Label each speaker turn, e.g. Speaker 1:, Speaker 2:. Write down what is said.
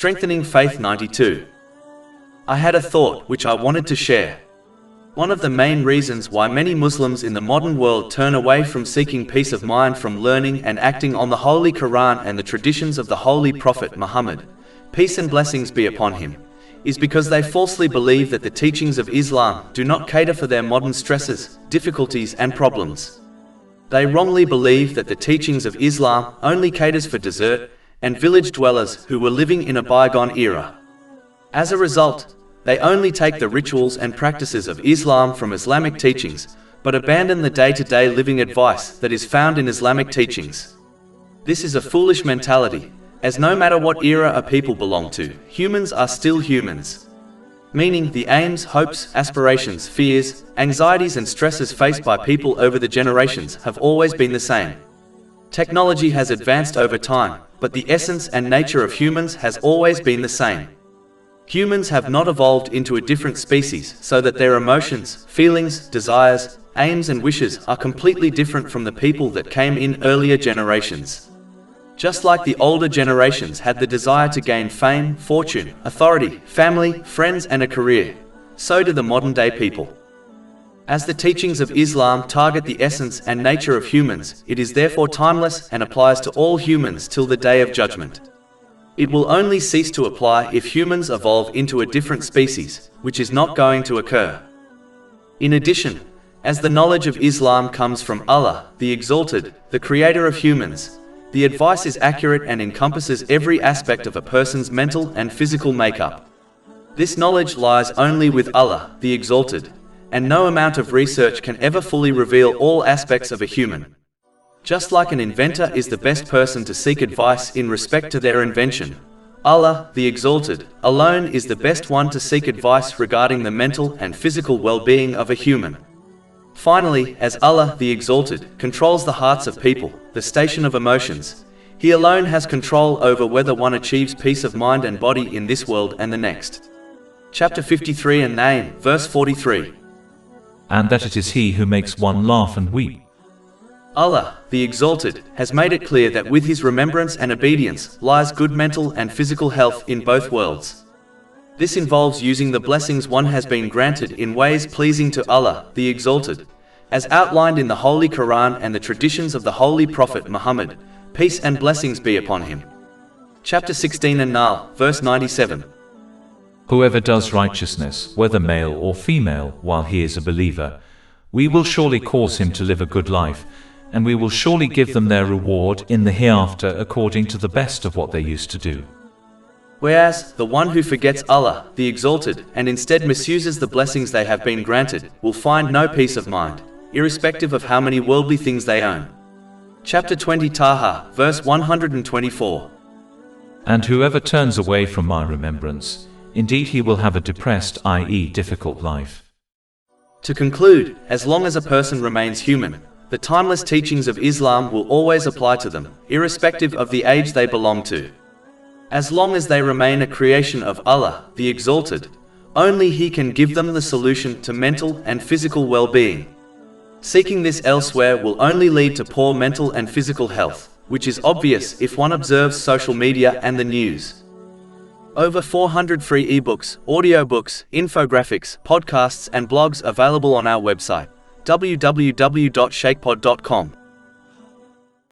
Speaker 1: Strengthening Faith 92. I had a thought which I wanted to share. One of the main reasons why many Muslims in the modern world turn away from seeking peace of mind from learning and acting on the Holy Quran and the traditions of the Holy Prophet Muhammad, peace and blessings be upon him, is because they falsely believe that the teachings of Islam do not cater for their modern stresses, difficulties and problems. They wrongly believe that the teachings of Islam only caters for desert and village dwellers who were living in a bygone era. As a result, they only take the rituals and practices of Islam from Islamic teachings, but abandon the day-to-day living advice that is found in Islamic teachings. This is a foolish mentality, as no matter what era a people belong to, humans are still humans. Meaning the aims, hopes, aspirations, fears, anxieties and stresses faced by people over the generations have always been the same. Technology has advanced over time, but the essence and nature of humans has always been the same. Humans have not evolved into a different species so that their emotions, feelings, desires, aims and wishes are completely different from the people that came in earlier generations. Just like the older generations had the desire to gain fame, fortune, authority, family, friends and a career, so do the modern day people. As the teachings of Islam target the essence and nature of humans, it is therefore timeless and applies to all humans till the day of judgment. It will only cease to apply if humans evolve into a different species, which is not going to occur. In addition, as the knowledge of Islam comes from Allah, the Exalted, the Creator of humans, the advice is accurate and encompasses every aspect of a person's mental and physical makeup. This knowledge lies only with Allah, the Exalted, and no amount of research can ever fully reveal all aspects of a human. Just like an inventor is the best person to seek advice in respect to their invention, Allah, the Exalted, alone is the best one to seek advice regarding the mental and physical well-being of a human. Finally, as Allah, the Exalted, controls the hearts of people, the station of emotions, He alone has control over whether one achieves peace of mind and body in this world and the next. Chapter 53 and 9, verse 43.
Speaker 2: And that it is He who makes one laugh and weep.
Speaker 1: Allah, the Exalted, has made it clear that with His remembrance and obedience lies good mental and physical health in both worlds. This involves using the blessings one has been granted in ways pleasing to Allah, the Exalted, as outlined in the Holy Quran and the traditions of the Holy Prophet Muhammad, peace and blessings be upon him. Chapter 16 and 9, verse 97.
Speaker 2: Whoever does righteousness, whether male or female, while he is a believer, we will surely cause him to live a good life, and we will surely give them their reward in the hereafter according to the best of what they used to do.
Speaker 1: Whereas, the one who forgets Allah, the Exalted, and instead misuses the blessings they have been granted, will find no peace of mind, irrespective of how many worldly things they own. Chapter 20 Taha, verse 124.
Speaker 2: And whoever turns away from my remembrance, indeed he will have a depressed, i.e. difficult life.
Speaker 1: To conclude, as long as a person remains human, the timeless teachings of Islam will always apply to them, irrespective of the age they belong to. As long as they remain a creation of Allah, the Exalted, only He can give them the solution to mental and physical well-being. Seeking this elsewhere will only lead to poor mental and physical health, which is obvious if one observes social media and the news. Over 400 free ebooks, audiobooks, infographics, podcasts and blogs available on our website, www.shakepod.com.